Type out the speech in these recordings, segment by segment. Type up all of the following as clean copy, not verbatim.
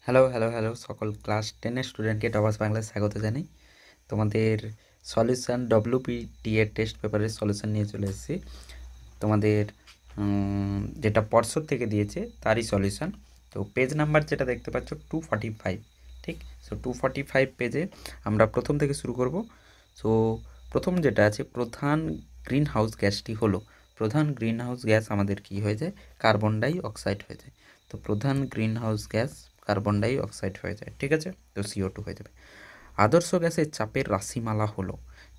Hello hello hello সকল class 10 স্টুডেন্টকে toppers বাংলায় স্বাগত জানাই। তোমাদের সলিউশন ডব্লিউপিটি এর টেস্ট পেপারের সলিউশন নিয়ে চলে এসেছি। তোমাদের যেটা পর্ষদ থেকে দিয়েছে তারই সলিউশন। তো পেজ নাম্বার যেটা দেখতে পাচ্ছ 245, ঠিক। সো 245 পেজে আমরা প্রথম থেকে শুরু করব। সো প্রথম যেটা আছে, প্রধান গ্রিন হাউস গ্যাসটি হলো, প্রধান গ্রিন হাউস গ্যাস আমাদের কি হয়ে যায়, কার্বন ডাই অক্সাইড হয়ে যায়। তো প্রধান green house gas carbon die oxide হয়ে যায়, ঠিক আছে। তো CO2 হয়ে যাবে। আদর্শ গ্যাসের চাপের রাশিমালা হলো,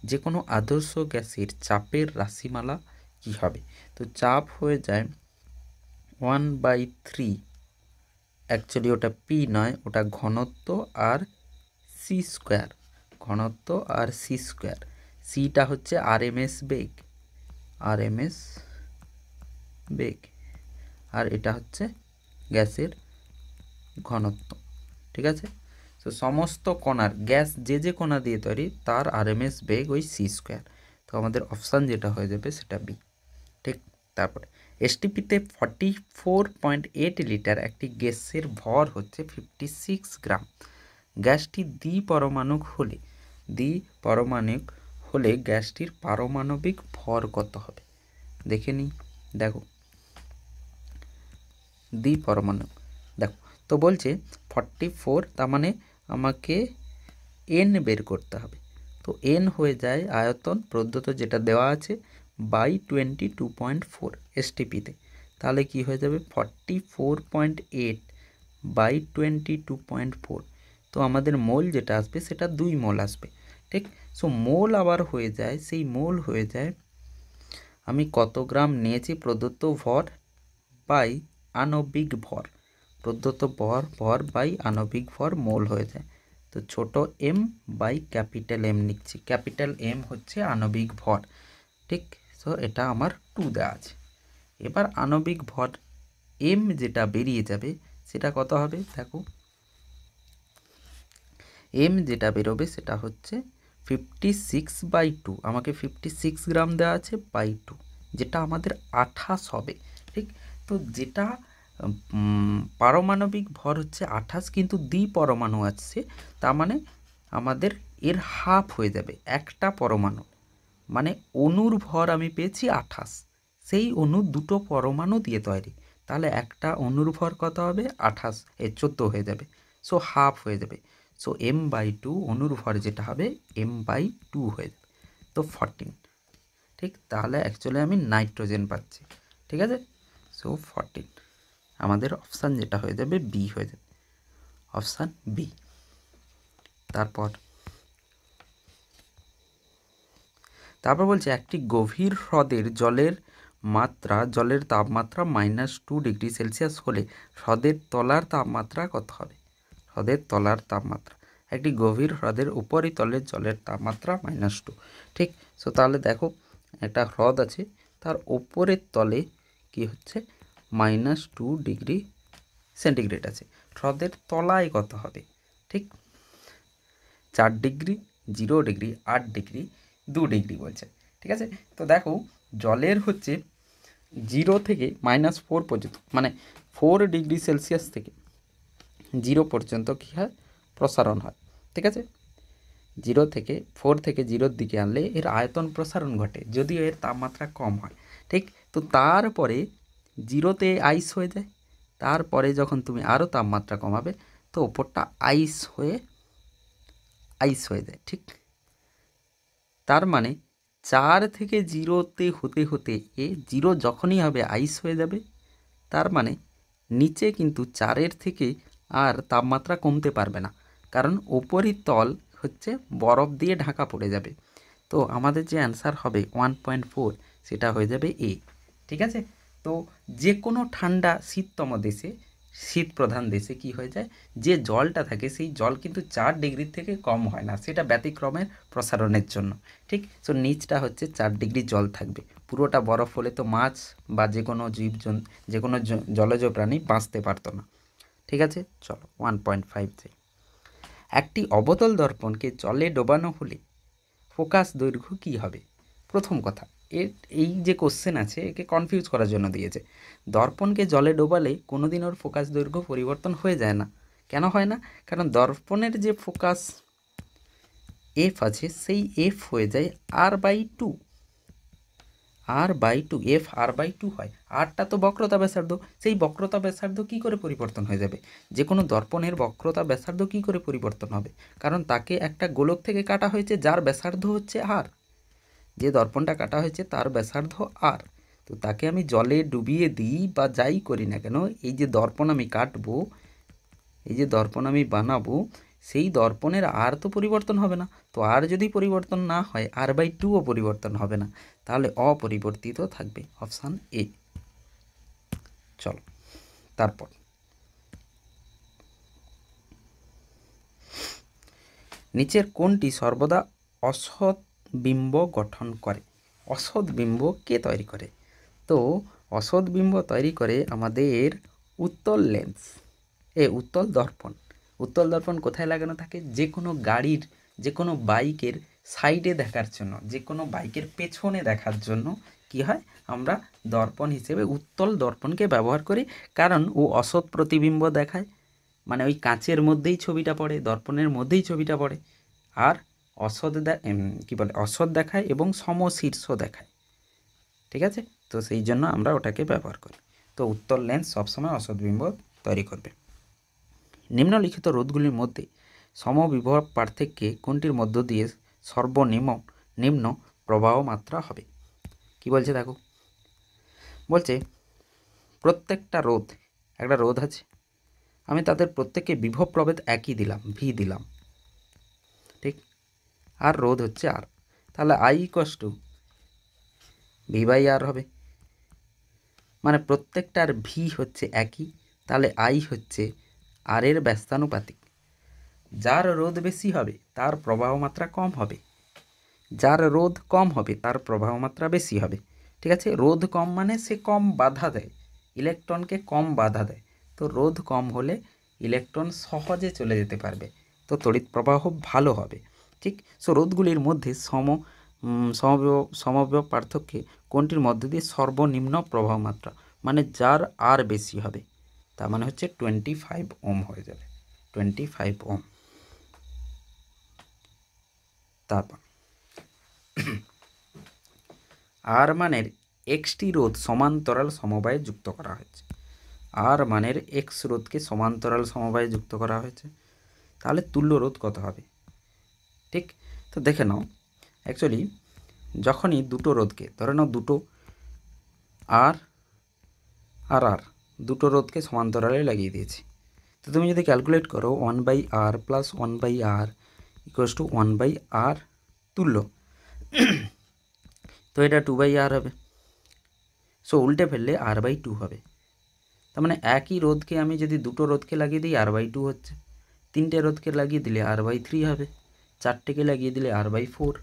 যে কোনো আদর্শ গ্যাসের চাপের রাশিমালা কি হবে? তো চাপ হয়ে যায় 1/3, অ্যাকচুয়ালি ওটা পি নয়, ওটা ঘনত্ব আর সি স্কোয়ার, ঘনত্ব আর সি স্কোয়ার। সিটা হচ্ছে আরএমএস বেগ, আরএমএস বেগ, আর এটা হচ্ছে গ্যাসের ঘনত্ব, ঠিক আছে। তো সমস্ত কণার, গ্যাস যে যে কণা দিয়ে তৈরি তার আরএমএস বেগ ওই সি স্কোয়ার। তো আমাদের অপশান যেটা হয়ে যাবে সেটা বি, ঠিক। তারপরে এসটিপিতে 44.8 লিটার একটি গ্যাসের ভর হচ্ছে 56 গ্রাম। গ্যাসটি দ্বিপরমাণুক হলে গ্যাসটির পারমাণবিক ভর কত হবে? দেখে নিই। দেখো দ্বিপরমাণু, দেখো তো বলছে 44, তার মানে আমাকে এন বের করতে হবে। তো এন হয়ে যায় আয়তন প্রদত্ত যেটা দেওয়া আছে বাই 22.4 এসটিপিতে। তাহলে কি হয়ে যাবে 44.8 বাই 22.4। তো আমাদের মোল যেটা আসবে সেটা 2 মোল আসবে, ঠিক। সো মোল আবার হয়ে যায়, সেই মোল হয়ে যায় আমি কত গ্রাম নিয়েছি প্রদত্ত ভর বাই আণবিক ভর, প্রদত্ত ভর বাই আণবিক ভর মোল হয়ে যায়। তো ছোট এম বাই ক্যাপিটাল এম লিখছি, ক্যাপিটাল এম হচ্ছে আণবিক ভর, ঠিক। সো এটা আমার 2 দেওয়া আছে। এবার আণবিক ভর এম যেটা বেরিয়ে যাবে সেটা কত হবে, দেখো এম যেটা বেরোবে সেটা হচ্ছে 56/2, আমাকে 56 গ্রাম দেওয়া আছে বাই 2, যেটা আমাদের 28 হবে, ঠিক। তো যেটা পারমাণবিক ভর হচ্ছে 28, কিন্তু দ্বিপরমাণু আছে, তার মানে আমাদের এর হাফ হয়ে যাবে একটা পরমাণু, মানে অণুর ভর আমি পেয়েছি 28, সেই অণু দুটো পরমাণু দিয়ে তৈরি, তাহলে একটা অণুর ভর কত হবে 28, 14 হয়ে যাবে। সো হাফ হয়ে যাবে। সো m/2 অণুর ভর যেটা হবে m/2 হয়ে যাবে। তো 14, ঠিক। তাহলে অ্যাকচুয়ালি আমি নাইট্রোজেন পাচ্ছি, ঠিক আছে। সো 14 আমাদের অপশান যেটা হয়ে যাবে বি হয়ে যাবে, অপশান বি। তারপর বলছে একটি গভীর হ্রদের জলের তাপমাত্রা -2 ডিগ্রি সেলসিয়াস হলে হ্রদের তলার তাপমাত্রা কত হবে? হ্রদের তলার তাপমাত্রা, একটি গভীর হ্রদের উপরিতলের জলের তাপমাত্রা -2, ঠিক। সো তাহলে দেখো একটা হ্রদ আছে, তার ওপরের তলে কি হচ্ছে -2 ডিগ্রি সেন্টিগ্রেড আছে, হ্রদের তলায় কত হবে, ঠিক। 4 ডিগ্রি, 0 ডিগ্রি, 8 ডিগ্রি, 2 ডিগ্রি বলছে, ঠিক আছে। তো দেখো জলের হচ্ছে 0 থেকে -4 পর্যন্ত, মানে 4 ডিগ্রি সেলসিয়াস থেকে 0 পর্যন্ত কী হয়, প্রসারণ হয়, ঠিক আছে। 0 থেকে 4 থেকে 0-র দিকে আনলে এর আয়তন প্রসারণ ঘটে, যদিও এর তাপমাত্রা কম হয়, ঠিক। তো তারপরে 0-তে আইস হয়ে যায়, তারপরে যখন তুমি আরও তাপমাত্রা কমাবে তো ওপরটা আইস হয়ে যায়, ঠিক। তার মানে 4 থেকে 0-তে হতে হতে 0 যখনই হবে আইস হয়ে যাবে, তার মানে নিচে কিন্তু 4-এর থেকে আর তাপমাত্রা কমতে পারবে না, কারণ ওপরই তল হচ্ছে বরফ দিয়ে ঢাকা পড়ে যাবে। তো আমাদের যে অ্যান্সার হবে 1.4, সেটা হয়ে যাবে এ, ঠিক আছে। তো যে কোনো ঠান্ডা শীততম দেশে, শীত প্রধান দেশে কি হয়ে যায়, যে জলটা থাকে সেই জল কিন্তু 4 ডিগ্রির থেকে কম হয় না, সেটা ব্যতিক্রমের প্রসারণের জন্য, ঠিক। সো নিচটা হচ্ছে 4 ডিগ্রি জল থাকবে, পুরোটা বরফ হলে তো মাছ বা যে কোনো জীবজন্তু, যে কোনো জলজ প্রাণী বাঁচতে পারতো না, ঠিক আছে। চলো 1.5 যাই। একটি অবতল দর্পণকে জলে ডোবানো হলে ফোকাস দৈর্ঘ্য কী হবে? প্রথম কথা, এই যে কোশ্চেন আছে একে কনফিউজ করার জন্য দিয়েছে। দর্পণকে জলে ডোবালে কোনো দিন ওর ফোকাস দৈর্ঘ্য পরিবর্তন হয়ে যায় না, কেন হয় না? কারণ দর্পণের যে ফোকাস এফ আছে সেই এফ হয়ে যায় r/2, r/2, এফ r/2 হয়। আরটা তো বক্রতা ব্যাসার্ধ, সেই বক্রতা ব্যাসার্ধ কী করে পরিবর্তন হয়ে যাবে? যে কোনো দর্পণের বক্রতা ব্যাসার্ধ কী করে পরিবর্তন হবে? কারণ তাকে একটা গোলক থেকে কাটা হয়েছে যার ব্যাসার্ধ হচ্ছে আর, যে দর্পণটা কাটা হয়েছে তার ব্যাসার্ধ আর। তো তাকে আমি জলে ডুবিয়ে দিই বা যাই করি না কেন, এই যে দর্পণ আমি কাটবো, এই যে দর্পণ আমি বানাবো, সেই দর্পণের আর তো পরিবর্তন হবে না। তো আর যদি পরিবর্তন না হয়, r/2ও পরিবর্তন হবে না, তাহলে অপরিবর্তিত থাকবে, অপশান এ। চলো তারপর নিচের কোনটি সর্বদা অসৎ বিম্ব গঠন করে? অসৎ বিম্ব কে তৈরি করে? তো অসৎ বিম্ব তৈরি করে আমাদের উত্তল লেন্স, উত্তল দর্পণ। উত্তল দর্পণ কোথায় লাগানো থাকে? যে কোনো গাড়ির, যে কোনো বাইকের সাইডে দেখার জন্য, যে কোনো বাইকের পেছনে দেখার জন্য কি হয়, আমরা দর্পণ হিসেবে উত্তল দর্পণকে ব্যবহার করি। কারণ ও অসৎ প্রতিবিম্ব দেখায়, মানে ওই কাঁচের মধ্যেই ছবিটা পড়ে, দর্পণের মধ্যেই ছবিটা পড়ে, আর অসৎ অসৎ দেখায় এবং সমশীর্ষ দেখায়। ঠিক আছে, তো সেই জন্য আমরা ওটাকে ব্যবহার করি। তো উত্তল লেন্স সবসময় অসৎ বিম্ব তৈরি করবে। নিম্নলিখিত রোধগুলির মধ্যে সমবিভব পার্থক্যে কোনটির মধ্য দিয়ে নিম্ন প্রবাহ মাত্রা হবে? কি বলছে দেখো, বলছে প্রত্যেকটা রোধ, একটা রোধ আছে, আমি তাদের প্রত্যেককে বিভব প্রভেদ একই দিলাম, ভি দিলাম, ঠিক, আর রোধ হচ্ছে আর, তাহলে আই ইকুয়ালস টু v/r হবে। মানে প্রত্যেকটার ভি হচ্ছে একই, তাহলে আই হচ্ছে আর এর ব্যস্তানুপাতিক। যার রোধ বেশি হবে তার প্রবাহ মাত্রা কম হবে, যার রোধ কম হবে তার প্রবাহ মাত্রা বেশি হবে। ঠিক আছে, রোধ কম মানে সে কম বাধা দেয়, ইলেকট্রনকে কম বাধা দেয়। তো রোধ কম হলে ইলেকট্রন সহজে চলে যেতে পারবে, তো তড়িৎ প্রবাহ ভালো হবে। ঠিক, সো রোধগুলির মধ্যে সমবিভব পার্থক্যে কোনটির মধ্যে দিয়ে সর্বনিম্ন প্রবাহ মাত্রা, মানে যার আর বেশি হবে, তার মানে হচ্ছে 25 ওম হয়ে যাবে, 25 ওম। তারপর আর মানের এক্সটি রোধ সমান্তরাল সমবায়ে যুক্ত করা হয়েছে, আর মানের এক্স রোধকে সমান্তরাল সমবায়ে যুক্ত করা হয়েছে, তাহলে তুল্য রোধ কত হবে? ঠিক, তো দেখে নাও, অ্যাকচুয়ালি যখনই দুটো রোধকে ধরে নাও, দুটো আর আর দুটো রোধকে সমান্তরালে লাগিয়ে দিয়েছি, তো তুমি যদি ক্যালকুলেট করো 1/r plus 1/r equals to 1/r তুল্য, তো এটা 2/r হবে। সো উল্টে ফেললে r/2 হবে। তার মানে একই রোধকে আমি যদি দুটো রোধকে লাগিয়ে দিই r/2 হচ্ছে, তিনটে রোধকে লাগিয়ে দিলে r/3 হবে, চারটেকে লাগিয়ে দিলে r/4,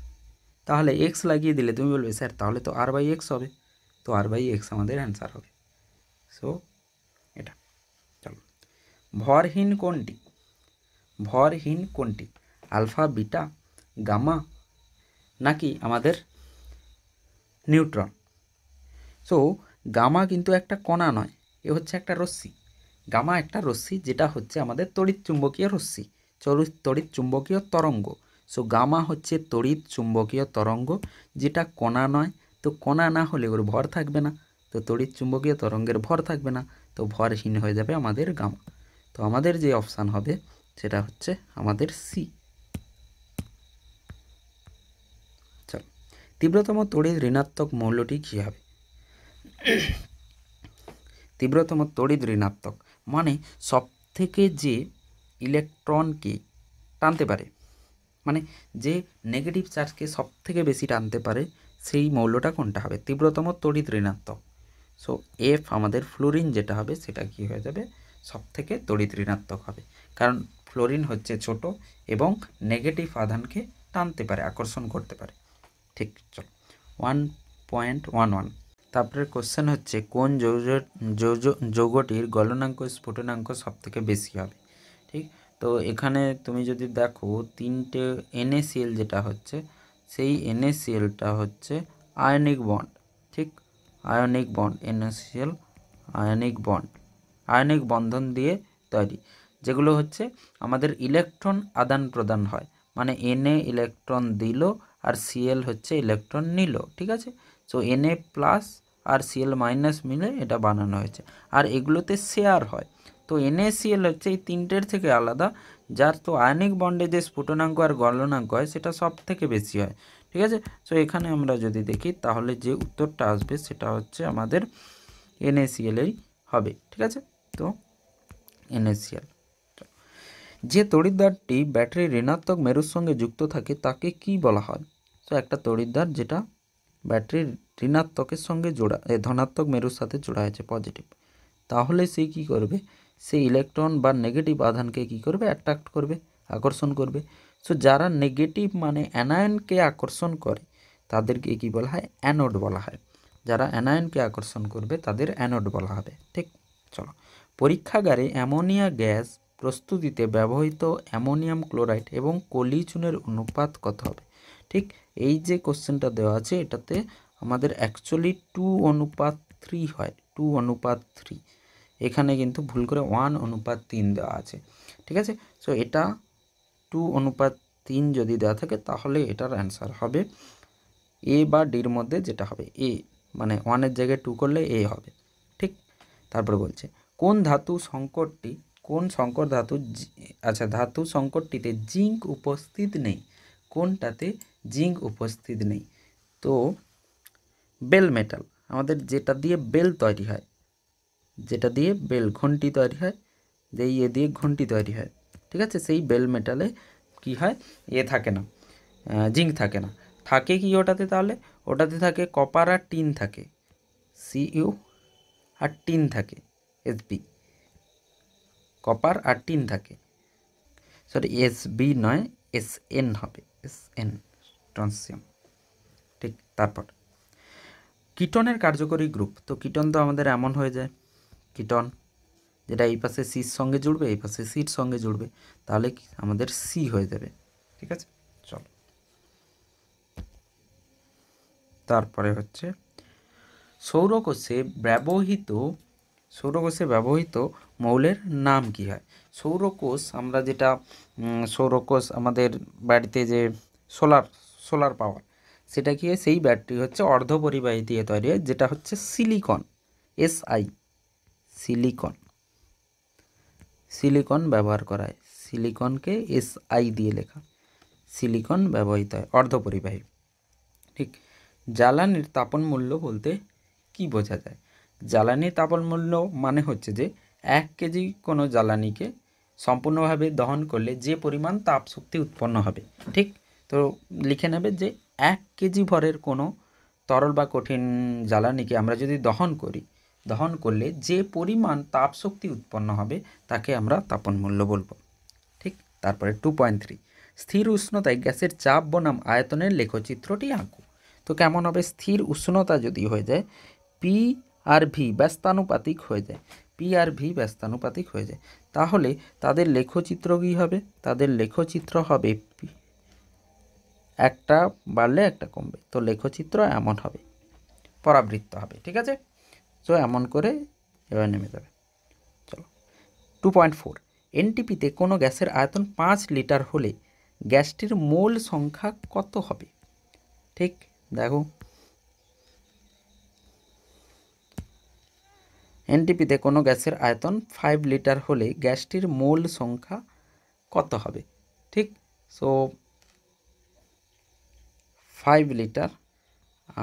তাহলে এক্স লাগিয়ে দিলে তুমি বলবে স্যার তাহলে তো r/x হবে, তো r/x আমাদের অ্যান্সার হবে। সো এটা, চলো ভরহীন কোনটি? ভরহীন কোনটি, আলফা, বিটা, গামা নাকি আমাদের নিউট্রন? সো গামা কিন্তু একটা কণা নয়, এ হচ্ছে একটা রশ্মি। গামা একটা রশ্মি, যেটা হচ্ছে আমাদের তড়িৎ চুম্বকীয় রশ্মি, তড়িৎ চুম্বকীয় তরঙ্গ। সো গামা হচ্ছে তড়িৎ চুম্বকীয় তরঙ্গ, যেটা কণা নয়। তো কণা না হলে ওর ভর থাকবে না, তো তড়িৎ চুম্বকীয় তরঙ্গের ভর থাকবে না, তো ভরহীন হয়ে যাবে আমাদের গামা। তো আমাদের যে অপশান হবে সেটা হচ্ছে আমাদের সি। চল, তীব্রতম তড়িৎ ঋণাত্মক মৌলটি কী হবে? তীব্রতম তড়িৎ ঋণাত্মক মানে সব থেকে যে ইলেকট্রনকে টানতে পারে, মানে যে নেগেটিভ চার্জকে সব থেকে বেশি টানতে পারে, সেই মৌলটা কোনটা হবে? তীব্রতম তড়িৎ ঋণাত্মক। সো এফ আমাদের ফ্লোরিন যেটা হবে সেটা কি হয়ে যাবে? সব থেকে তড়িৎ ঋণাত্মক হবে, কারণ ফ্লোরিন হচ্ছে ছোট এবং নেগেটিভ আধানকে টানতে পারে, আকর্ষণ করতে পারে। ঠিক, চলো 1.11। তারপরে কোশ্চেন হচ্ছে কোন যৌগটির গলনাঙ্ক স্ফুটনাঙ্ক সব থেকে বেশি হবে? ঠিক, তো এখানে তুমি যদি দেখো তিনটে NaCl যেটা হচ্ছে, সেই NaClটা হচ্ছে আয়নিক বন্ড। ঠিক, ionic bond, NaCl ionic bond, ionic বন্ধন দিয়ে তৈরি। যেগুলো হচ্ছে আমাদের ইলেকট্রন আদান প্রদান হয়, মানে Na ইলেকট্রন দিল আর Cl হচ্ছে ইলেকট্রন নিল, ঠিক আছে। সো Na প্লাস আর Cl মাইনাস মিলে এটা বানানো হয়েছে, আর এগুলোতে শেয়ার হয়। তো NaCl হচ্ছে এই তিনটের থেকে আলাদা, যার তো আয়নিক বন্ডে যে স্ফুটনাঙ্ক আর গলনাঙ্ক হয় সেটা সব থেকে বেশি হয়, ঠিক আছে। সো এখানে আমরা যদি দেখি তাহলে যে উত্তরটা আসবে সেটা হচ্ছে আমাদের NaClই হবে, ঠিক আছে। তো NaCl। যে তড়িৎদ্বারটি ব্যাটারির ঋণাত্মক মেরুর সঙ্গে যুক্ত থাকে তাকে কি বলা হয়? তো একটা তড়িৎদ্বার যেটা ব্যাটারির ঋণাত্মকের সঙ্গে জোড়া, ধনাত্মক মেরুর সাথে জোড়া আছে, পজিটিভ, তাহলে সে কি করবে, সে ইলেকট্রন বা নেগেটিভ আধানকে কি করবে, অ্যাট্রাক্ট করবে, আকর্ষণ করবে। সো যারা নেগেটিভ মানে অ্যানায়নকে আকর্ষণ করে তাদেরকে কি বলা হয়, অ্যানোড বলা হয়। যারা অ্যানায়নকে আকর্ষণ করবে তাদের অ্যানোড বলা হবে, ঠিক। চলো, পরীক্ষাগারে অ্যামোনিয়া গ্যাস প্রস্তুতিতে ব্যবহৃত অ্যামোনিয়াম ক্লোরাইড এবং কলি চুনের অনুপাত কত হবে? ঠিক, এই যে কোশ্চেনটা দেওয়া আছে এটাতে আমাদের অ্যাকচুয়ালি 2:3 হয়, 2:3। এখানে কিন্তু ভুল করে 1:3 দেওয়া আছে, ঠিক আছে। সো এটা 2:3 যদি দেওয়া থাকে তাহলে এটার অ্যান্সার হবে এ বা ডির মধ্যে যেটা হবে, এ, মানে 1-এর জায়গায় 2 করলে এ হবে, ঠিক। তারপরে বলছে কোন ধাতু সংকরটি, কোন সংকর ধাতু, আচ্ছা ধাতু সংকরটিতে জিঙ্ক উপস্থিত নেই, কোনটাতে জিঙ্ক উপস্থিত নেই? তো বেল মেটাল, আমাদের যেটা দিয়ে বেল তৈরি হয়, যেটা দিয়ে বেল ঘন্টি তৈরি হয়, যেই এ দিয়ে ঘন্টি তৈরি হয়, ঠিক আছে, সেই বেল মেটালে কি হয়, এ থাকে না, জিঙ্ক থাকে না। থাকে কি ওটাতে? তাহলে ওটাতে থাকে কপার আর টিন থাকে, Cu, আর টিন থাকে Sb, কপার আর টিন থাকে, সরি Sb নয়, Sn হবে, Sn, ট্রান্সিয়াম, ঠিক। তারপর কিটনের কার্যকরী গ্রুপ, তো কিটন তো আমাদের এমন হয়ে যায়, কিটন যেটা এই পাশে সির সঙ্গে জুড়বে, এই পাশে সির সঙ্গে জুড়বে, তাহলে আমাদের সি হয়ে যাবে, ঠিক আছে। চলো, তারপরে হচ্ছে সৌরকোষে ব্যবহৃত মৌলের নাম কি হয়? সৌরকোষ, আমরা যেটা সৌরকোষ আমাদের বাড়িতে যে সোলার পাওয়ার, সেটা কি হয়, সেই ব্যাটারি হচ্ছে অর্ধপরিবাহী দিয়ে তৈরি হয়, যেটা হচ্ছে সিলিকন, Si, সিলিকন ব্যবহার করা হয়, সিলিকনকে Si দিয়ে লেখা, সিলিকন ব্যবহৃত হয় অর্ধপরিবাহী, ঠিক। জ্বালানির তাপন মূল্য বলতে কি বোঝা যায়? জ্বালানির তাপন মূল্য মানে হচ্ছে যে 1 কেজি কোনো জ্বালানিকে সম্পূর্ণভাবে দহন করলে যে পরিমাণ তাপ শক্তি উৎপন্ন হবে, ঠিক। তো লিখে নেবে যে 1 কেজি ভরের কোনো তরল বা কঠিন জ্বালানিকে আমরা যদি দহন করলে যে পরিমাণ তাপ শক্তি উৎপন্ন হবে তাকে আমরা তাপন মূল্য বলবো, ঠিক। তারপরে 2.3 স্থির উষ্ণতায় গ্যাসের চাপ বনাম আয়তনের লেখচিত্রটি আঁকো। তো কেমন হবে? স্থির উষ্ণতা যদি হয়ে যায় পি আর ভি ব্যস্তানুপাতিক হয়ে যায়, তাহলে তাদের লেখচিত্র কী হবে? তাদের লেখচিত্র হবে একটা বাড়লে একটা কমবে, তো লেখচিত্র এমন হবে, পরাবৃত্ত হবে, ঠিক আছে। তো এমন করে এবার নেমে যাবে। চলো, 2.4 এনটিপিতে কোনো গ্যাসের আয়তন 5 লিটার হলে গ্যাসটির মোল সংখ্যা কত হবে? ঠিক, দেখো এনটিপিতে কোনো গ্যাসের আয়তন 5 লিটার হলে গ্যাসটির মোল সংখ্যা কত হবে? ঠিক, সো 5 লিটার,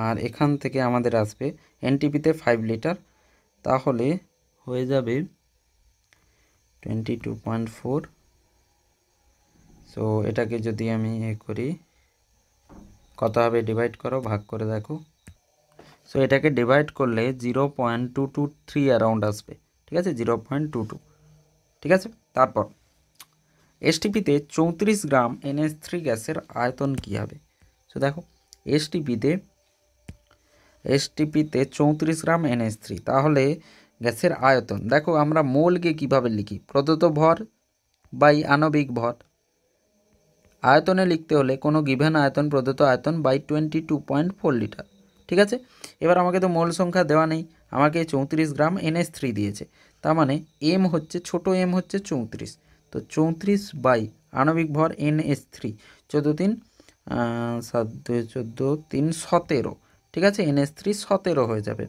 আর এখান থেকে আমাদের আসবে এনটিপিতে 5 লিটার, তাহলে হয়ে যাবে 22.4। সো এটাকে যদি আমি করি কত হবে, ডিভাইড করো, ভাগ করে দেখো। সো এটাকে ডিভাইড করলে 0.223 অ্যারাউন্ড আসবে, ঠিক আছে, 0.22, ঠিক আছে। তারপর এসটিপিতে 34 গ্রাম NH3 গ্যাসের আয়তন কী হবে? সো দেখো এসটিপিতে 34 গ্রাম NH3, তাহলে গ্যাসের আয়তন দেখো আমরা মোলকে কিভাবে লিখি, প্রদত্ত ভর বাই আণবিক ভর। আয়তনে লিখতে হলে কোনো গিভেন আয়তন প্রদত্ত আয়তন বাই 22.4 লিটার, ঠিক আছে। এবার আমাকে তো মোল সংখ্যা দেওয়া নেই, আমাকে 34 গ্রাম NH3 দিয়েছে, তার মানে এম হচ্ছে, ছোটো এম হচ্ছে 34, তো 34 বাই আণবিক ভর NH3, 14 3 7 2 14 3 17, ঠিক আছে, NH3 17 হয়ে যাবে।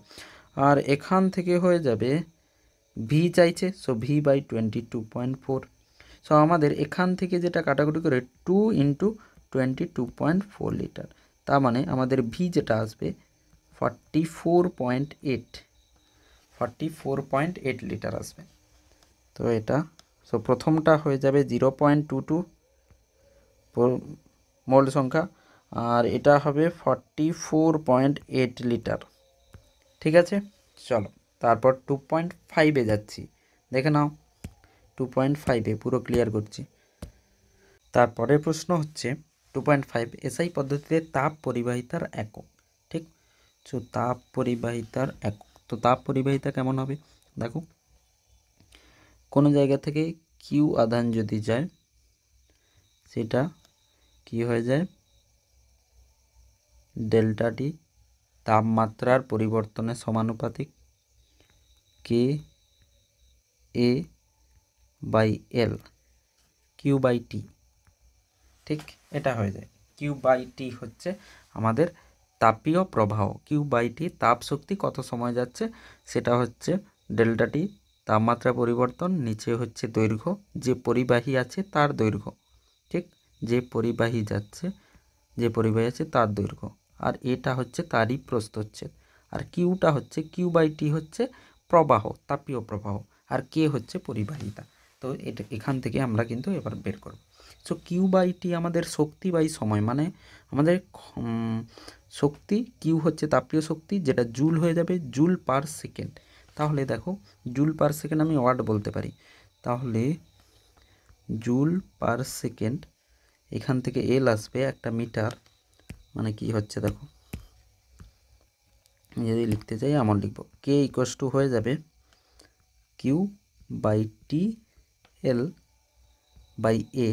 আর এখান থেকে হয়ে যাবে ভি চাইছে, সো ভি বাই 22.4। সো আমাদের এখান থেকে যেটা কাটাকুটি করে 2 × 22.4 লিটার, তার মানে আমাদের ভি যেটা আসবে 44.8 লিটার আসবে। তো এটা সো প্রথমটা হয়ে যাবে 0.22 মোল সংখ্যা, আর এটা হবে 44.8 লিটার, ঠিক আছে। চলো তারপর 2.5-এ যাচ্ছি, দেখে নাও 2.5-এ পুরো ক্লিয়ার করছি। তারপরের প্রশ্ন হচ্ছে 2.5 এসআই পদ্ধতিতে তাপ পরিবাহিতার একক, ঠিক। তো তাপ পরিবাহিতার একক, তো তাপ পরিবাহিতা কেমন হবে দেখো, কোনো জায়গা থেকে কিউ আধান যদি যায় সেটা কি হয়ে যায়, ডেল্টাটি তাপমাত্রার পরিবর্তনের সমানুপাতিক, কে এ বাই এল কিউ বাই টি, ঠিক, এটা হয়ে যায়। কিউ বাই টি হচ্ছে আমাদের তাপীয় প্রবাহ, কিউ বাই টি তাপ শক্তি কত সময় যাচ্ছে সেটা হচ্ছে ডেল্টাটি তাপমাত্রা পরিবর্তন, নিচে হচ্ছে দৈর্ঘ্য, যে পরিবাহী আছে তার দৈর্ঘ্য, ঠিক, যে পরিবাহী যাচ্ছে, যে পরিবাহী আছে তার দৈর্ঘ্য, আর এটা হচ্ছে তারই প্রস্থচ্ছেদ। আর কিউটা হচ্ছে, কিউ বাই টি হচ্ছে প্রবাহ, তাপীয় প্রবাহ, আর কে হচ্ছে পরিবাহিতা। তো এটা এখান থেকে আমরা কিন্তু এবার বের করব। সো কিউ বাই টি আমাদের শক্তি বাই সময়, মানে আমাদের শক্তি, কিউ হচ্ছে তাপীয় শক্তি, যেটা জুল হয়ে যাবে জুল পার সেকেন্ড। তাহলে দেখো জুল পার সেকেন্ড আমি ওয়াট বলতে পারি, তাহলে জুল পার সেকেন্ড, এখান থেকে এল আসবে একটা মিটার, মানে কি হচ্ছে দেখো, যদি লিখতে চাই এমন লিখব, কে ইকুয়ালস টু হয়ে যাবে q by t l by a,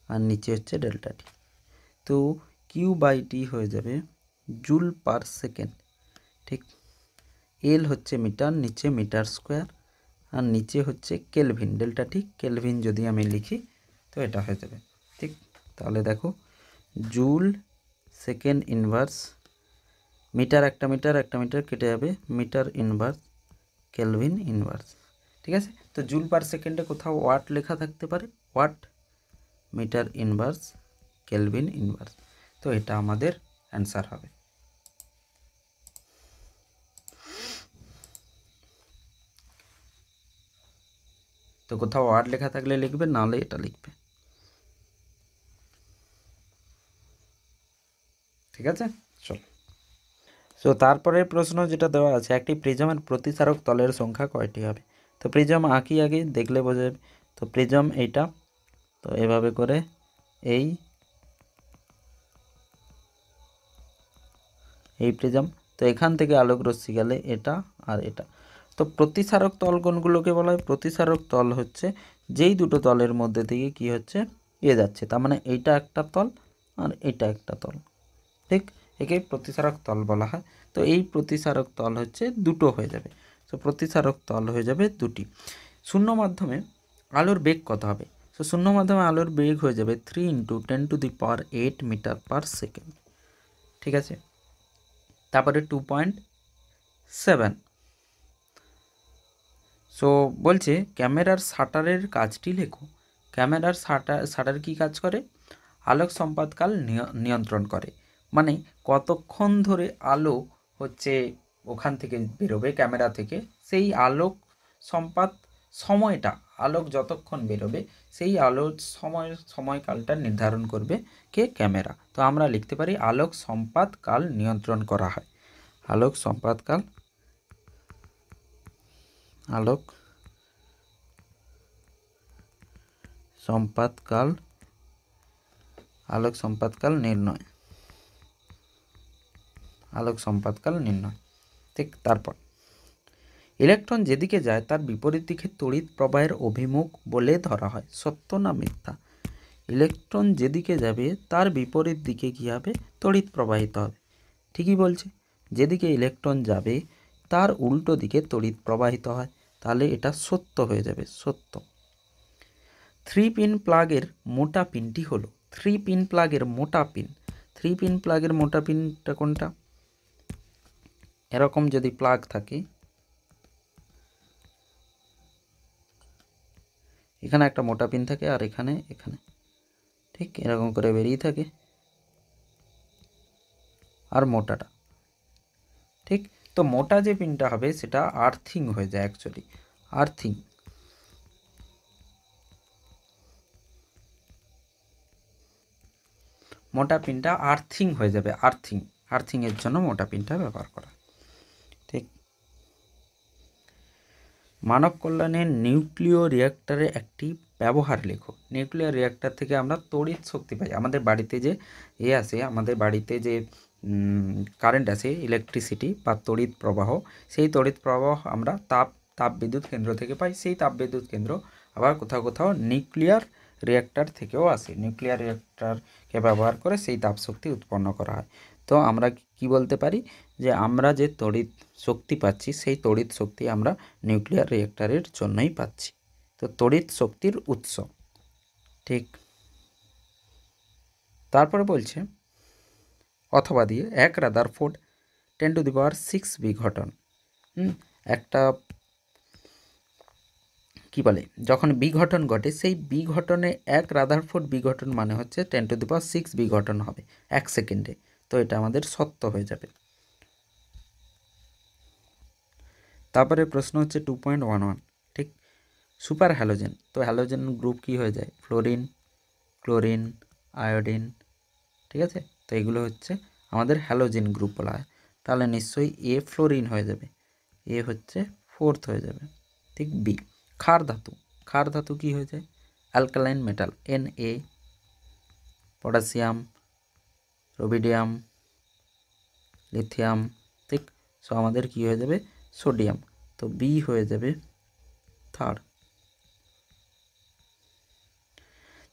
আর নিচে হচ্ছে ডেল্টা টি। তো কিউ বাই টি হয়ে যাবে জুল পার সেকেন্ড, ঠিক, এল হচ্ছে মিটার, নিচে মিটার স্কোয়ার, আর নিচে হচ্ছে কেলভিন, ডেল্টা টি কেলভিন যদি আমি লিখি তো এটা হয়ে যাবে, ঠিক। তাহলে দেখো জুল সেকেন্ড ইনভার্স, মিটার একটা মিটার কেটে যাবে, মিটার ইনভার্স কেলভিন ইনভার্স, ঠিক আছে। তো জুল পার সেকেন্ডে কোথাও ওয়াট লেখা থাকতে পারে, watt, meter inverse kelvin inverse, তো এটা আমাদের অ্যান্সার হবে। তো কোথাও ওয়াট লেখা থাকলে লিখবে, নাহলে এটা লিখবে, ঠিক আছে। চল, সো তারপরের প্রশ্ন যেটা দেওয়া আছে, একটি প্রিজমের প্রতিসারক তলের সংখ্যা কয়টি হবে। তো প্রিজম আঁকি আগে, দেখলে বোঝা যাবে। তো প্রিজম এইটা, তো এভাবে করে এই প্রিজম, তো এখান থেকে আলোক রশ্মি গেলে এটা আর এটা। তো প্রতিসারক তল কোনগুলোকে বলা হয়, প্রতিসারক তল হচ্ছে যেই দুটো তলের মধ্যে থেকে কি হচ্ছে যাচ্ছে, তার মানে এইটা একটা তল আর এটা একটা তল, ঠিক, একে প্রতিসারক তল বলা হয়। তো এই প্রতিসারক তল হচ্ছে দুটো হয়ে যাবে, তো প্রতিসারক তল হয়ে যাবে দুটি। শূন্য মাধ্যমে আলোর বেগ কত হবে, তো শূন্য মাধ্যমে আলোর বেগ হয়ে যাবে 3 × 10⁸ মিটার পার সেকেন্ড, ঠিক আছে। তারপরে 2.7, সো বলছে ক্যামেরার শাটারের কাজটি লেখো। ক্যামেরার শাটার কি কাজ করে, আলোক সম্পাদকাল নিয়ন্ত্রণ করে, মানে কতক্ষণ ধরে আলো হচ্ছে ওখান থেকে বেরোবে ক্যামেরা থেকে, সেই আলোক সম্পাদ সময়টা, আলোক যতক্ষণ বেরোবে সেই আলোর সময়কালটা নির্ধারণ করবে কে, ক্যামেরা। তো আমরা লিখতে পারি আলোক সম্পাদকাল নিয়ন্ত্রণ করা হয়, আলোক সম্পাদকাল নির্ণয়, ঠিক। তারপর ইলেকট্রন যেদিকে যায় তার বিপরীত দিকে তড়িৎ প্রবাহের অভিমুখ বলে ধরা হয়, সত্য না মিথ্যা। ইলেকট্রন যেদিকে যাবে তার বিপরীত দিকে কী হবে, তড়িৎ প্রবাহিত হবে, ঠিকই বলছে, যেদিকে ইলেকট্রন যাবে তার উল্টো দিকে তড়িৎ প্রবাহিত হয়, তাহলে এটা সত্য হয়ে যাবে, সত্য। থ্রি পিন প্লাগের মোটা পিনটি হলো, থ্রি পিন প্লাগের মোটা পিন, থ্রি পিন প্লাগের মোটা পিনটা কোনটা? এরকম যদি প্লাগ থাকে, এখানে একটা মোটা পিন থাকে আর এখানে এখানে ঠিক এরকম করে বেরিয়ে থাকে আর মোটাটা, ঠিক। তো মোটা যে পিনটা হবে সেটা আর্থিং হয়ে যায় অ্যাকচুয়ালি, আর্থিং। মোটা পিনটা আর্থিং হয়ে যাবে, আর্থিং, আর্থিংয়ের জন্য মোটা পিনটা ব্যবহার করা, ঠিক। মানব কল্যাণের নিউক্লিয় রিঅ্যাক্টরে একটি ব্যবহার লেখো। নিউক্লিয়ার রিঅ্যাক্টর থেকে আমরা তড়িৎ শক্তি পাই। আমাদের বাড়িতে যে আসে, আমাদের বাড়িতে যে কারেন্ট আসে, ইলেকট্রিসিটি বা তড়িৎ প্রবাহ, সেই তড়িৎ প্রবাহ আমরা তাপবিদ্যুৎ কেন্দ্র থেকে পাই। সেই তাপবিদ্যুৎ কেন্দ্র আবার কোথাও কোথাও নিউক্লিয়ার রিঅ্যাক্টর থেকেও আসে। নিউক্লিয়ার রিঅ্যাক্টরকে ব্যবহার করে সেই তাপশক্তি উৎপন্ন করা হয়। তো আমরা কি বলতে পারি যে আমরা যে তড়িৎ শক্তি পাচ্ছি সেই তড়িৎ শক্তি আমরা নিউক্লিয়ার রিঅ্যাক্টরের জন্যই পাচ্ছি। তো তড়িৎ শক্তির উৎস, ঠিক। তারপরে বলছে অথবা দিয়ে এক রাদারফোর্ড 10⁶ বিঘটন, একটা কি বলে, যখন বিঘটন ঘটে সেই বিঘটনে এক রাদারফোর্ড বিঘটন মানে হচ্ছে 10⁶ বিঘটন হবে 1 সেকেন্ডে। তো এটা আমাদের সত্য হয়ে যাবে। তারপরে প্রশ্ন হচ্ছে 2.11, ঠিক। সুপার হ্যালোজেন, তো হ্যালোজেন গ্রুপ কি হয়ে যায়? ফ্লোরিন, ক্লোরিন, আয়োডিন, ঠিক আছে। তো এগুলো হচ্ছে আমাদের হ্যালোজেন গ্রুপ বলা হয়। তাহলে নিশ্চয়ই এ ফ্লোরিন হয়ে যাবে, এ হচ্ছে 4th হয়ে যাবে, ঠিক। বি ক্ষার ধাতু, ক্ষার ধাতু কি হয়ে যায়? Alkaline metal, Na, potassium, rubidium, lithium, ঠিক। সো আমাদের কি হয়ে যাবে? সোডিয়াম। তো বি হয়ে যাবে 3rd।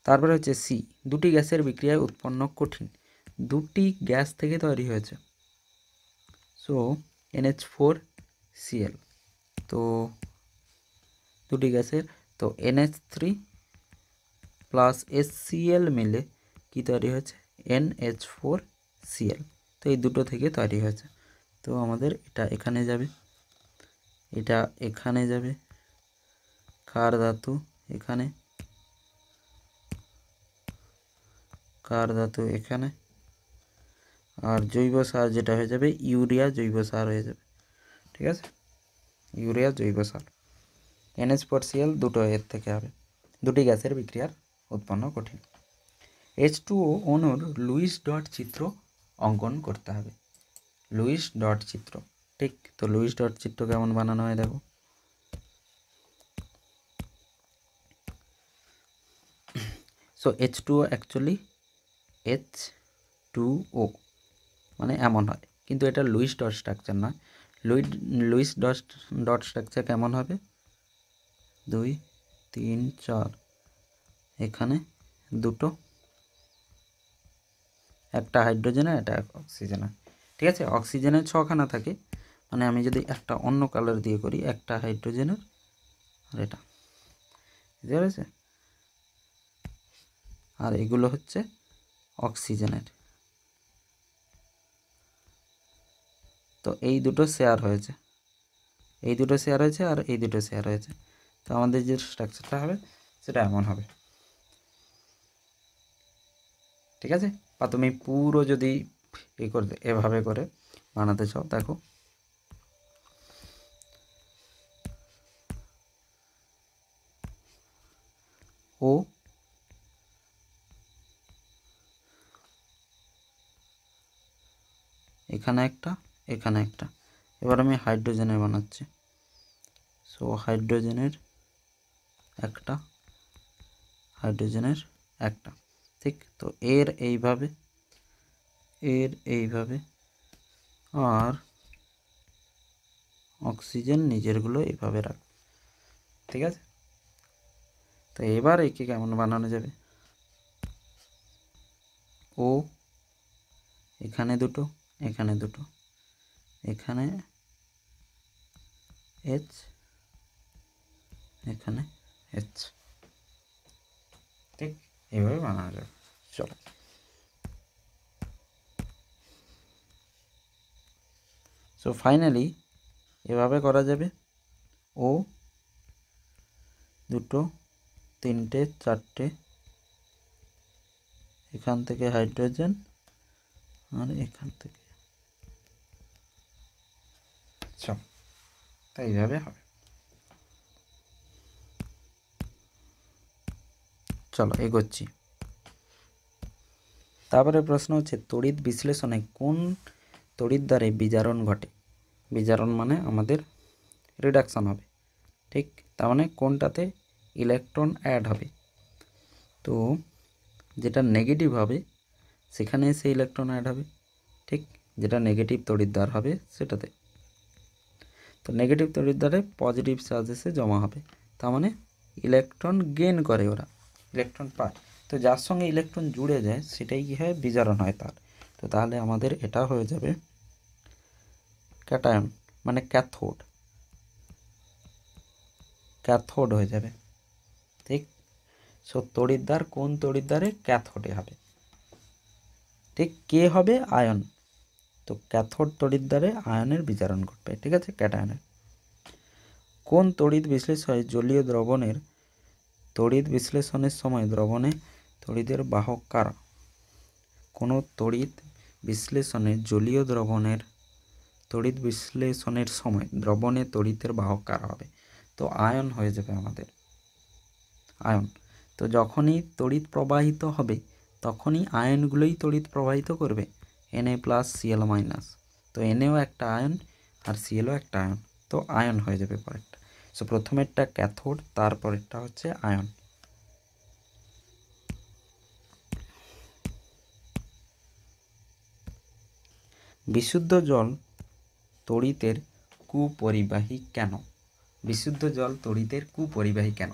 তারপরে হচ্ছে সি, দুটি গ্যাসের বিক্রিয়ায় উৎপন্ন কঠিন, দুটি গ্যাস থেকে তৈরি হয়েছে, সো NH4Cl। তো দুটি গ্যাসের, তো NH3 প্লাস HCl মিলে কি তৈরি হয়েছে? NH4Cl। তো এই দুটো থেকে তৈরি হয়েছে। তো আমাদের এটা এখানে যাবে, এটা এখানে যাবে, ক্ষার ধাতু এখানে, ক্ষার ধাতু এখানে, আর জৈব সার যেটা হয়ে যাবে ইউরিয়া জৈব সার হয়ে যাবে, ঠিক আছে। ইউরিয়া জৈব সার। NH4Cl দুটো এর থেকে হবে, দুটি গ্যাসের বিক্রিয়ার উৎপন্ন কঠিন। H2O অণুর লুইস ডট চিত্র অঙ্কন করতে হবে, লুইস ডট চিত্র, ঠিক। তো লুইস ডট চিত্র কেমন বানানো হয় দেখো। সো H2O অ্যাকচুয়ালি H2O মানে এমন হয়, কিন্তু এটা লুইস ডট স্ট্রাকচার নয়। লুইস ডট স্ট্রাকচার কেমন হবে? 2 3 4, এখানে দুটো, একটা হাইড্রোজেনে একটা অক্সিজেনে, ঠিক আছে। অক্সিজেনের 6খানা থাকে, মানে আমি যদি একটা অন্য কালার দিয়ে করি, একটা হাইড্রোজেনের আর এটা, বুঝতে পেরেছে? আর এগুলো হচ্ছে অক্সিজেনের। তো এই দুটো শেয়ার হয়েছে, এই দুটো শেয়ার হয়েছে আর এই দুটো শেয়ার হয়েছে। তো আমাদের যে স্ট্রাকচারটা হবে সেটা এমন হবে, ঠিক আছে। বা তুমি পুরো যদি এই করতে এভাবে করে বানাতে চাও, দেখো ও এখানে একটা, এখানে একটা। এবার আমি হাইড্রোজেনের বানাচ্ছি, সো হাইড্রোজেনের একটা, হাইড্রোজেনের একটা, ঠিক। তো এর এইভাবে, এর এইভাবে, আর অক্সিজেন নিজেরগুলো এইভাবে রাখ, ঠিক আছে। তো এবার একে কেমন বানানো যাবে? ও এখানে দুটো, এখানে দুটো, এখানে H, এখানে H, ঠিক এইভাবে বানানো যাবে। চলো সো ফাইনালি এভাবে করা যাবে। ও দুটো তিনটে চারটে, এখান থেকে হাইড্রোজেন আর এখান থেকে, চল তাই এইভাবে হবে। চলো এগোচ্ছি। তারপরে প্রশ্ন হচ্ছে তড়িৎ বিশ্লেষণে কোন তড়িৎ দ্বারে বিজারণ ঘটে। বিজারণ মানে আমাদের রিডাকশান হবে, ঠিক, তার মানে কোনটাতে ইলেকট্রন অ্যাড হবে। তো যেটা নেগেটিভ হবে সেখানে এসে ইলেকট্রন অ্যাড হবে, ঠিক, যেটা নেগেটিভ তড়িৎদ্বার হবে সেটাতে। তো নেগেটিভ তড়িৎদ্বারে পজিটিভ চার্জ এসে জমা হবে, তার মানে ইলেকট্রন গেইন করে, ওরা ইলেকট্রন পায়। তো যার সঙ্গে ইলেকট্রন জুড়ে যায় সেটাই কী হয়, বিজারণ হয় তার। তো তাহলে আমাদের এটা হয়ে যাবে ক্যাটায়ন, মানে ক্যাথোড, ক্যাথোড হয়ে যাবে, ঠিক। সো তড়িৎদ্বার কোন তড়িৎদ্বারে, ক্যাথোডে হবে, ঠিক। কে হবে, আয়ন। তো ক্যাথোড তড়িৎদ্বারে আয়নের বিজারণ ঘটবে, ঠিক আছে, ক্যাটায়নের। কোন তড়িৎ বিশ্লেষণে জলীয় দ্রবণের তড়িৎ বিশ্লেষণের সময় দ্রবণে তড়িতের বাহক কারা। কোনো তড়িৎ বিশ্লেষণে জলীয় দ্রবণের তড়িৎ বিশ্লেষণের সময় দ্রবণে তড়িতের বাহক কারা হবে। তো আয়ন হয়ে যাবে আমাদের, আয়ন। তো যখনই তড়িৎ প্রবাহিত হবে তখনই আয়নগুলোই তড়িৎ প্রবাহিত করবে, Na+Cl-। তো Naও একটা আয়ন আর Clও একটা আয়ন, তো আয়ন হয়ে যাবে পরেরটা। সো প্রথমেরটা ক্যাথোড, তারপরেরটা হচ্ছে আয়ন। বিশুদ্ধ জল তড়িতের কুপরিবাহী কেন। বিশুদ্ধ জল তড়িতের কুপরিবাহী কেন।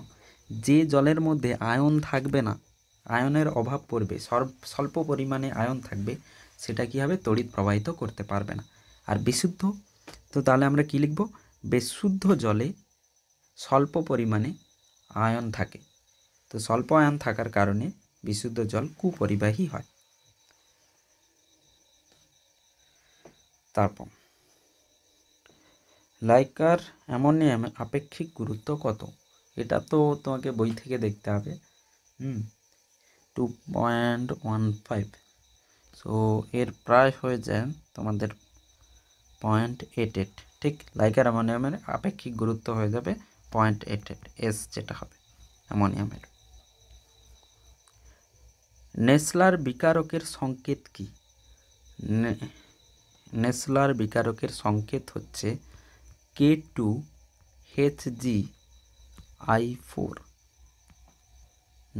যে জলের মধ্যে আয়ন থাকবে না, আয়নের অভাব পড়বে, স্বল্প পরিমাণে আয়ন থাকবে, সেটা কী হবে, তড়িৎ প্রবাহিত করতে পারবে না। আর বিশুদ্ধ, তো তাহলে আমরা কি লিখব, বিশুদ্ধ জলে স্বল্প পরিমাণে আয়ন থাকে, তো স্বল্প আয়ন থাকার কারণে বিশুদ্ধ জল কুপরিবাহী হয়। তারপর লাইকার অ্যামোনিয়াম আপেক্ষিক গুরুত্ব কত। এটা তো তোমাকে বই থেকে দেখতে হবে। 2.15। সো এর প্রায় হয়ে যায় তোমাদের 0.88, ঠিক। লাইকার অ্যামোনিয়ামের আপেক্ষিক গুরুত্ব হয়ে যাবে 0.88 এস, যেটা হবে অ্যামোনিয়ামের। নেসলার বিকারকের সংকেত কি। নেসলার বিকারকের সংকেত হচ্ছে K2Hg(I4).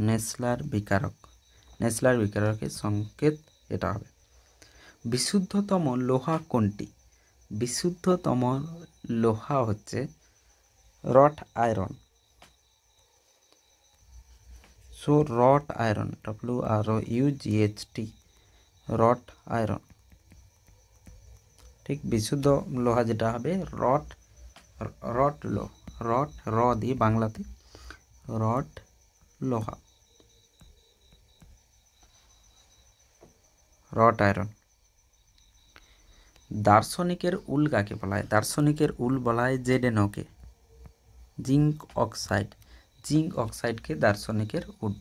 নেসলার বিকারক, নেসলার বিকারকের সংকেত এটা হবে। বিশুদ্ধতম লোহা কোনটি। বিশুদ্ধতম লোহা হচ্ছে রট আয়রন। সো রট আয়রন, WROUGHT, রট আয়রন, ঠিক। বিশুদ্ধ লোহা যেটা হবে রট, রট র দিয়ে বাংলাতে রট লোহা, রট আয়রন। দার্শনিকের উল কাকে বলা হয়। দার্শনিকের উল বলা হয় ZnO কে, জিঙ্ক অক্সাইড। জিঙ্ক অক্সাইডকে দার্শনিকের উল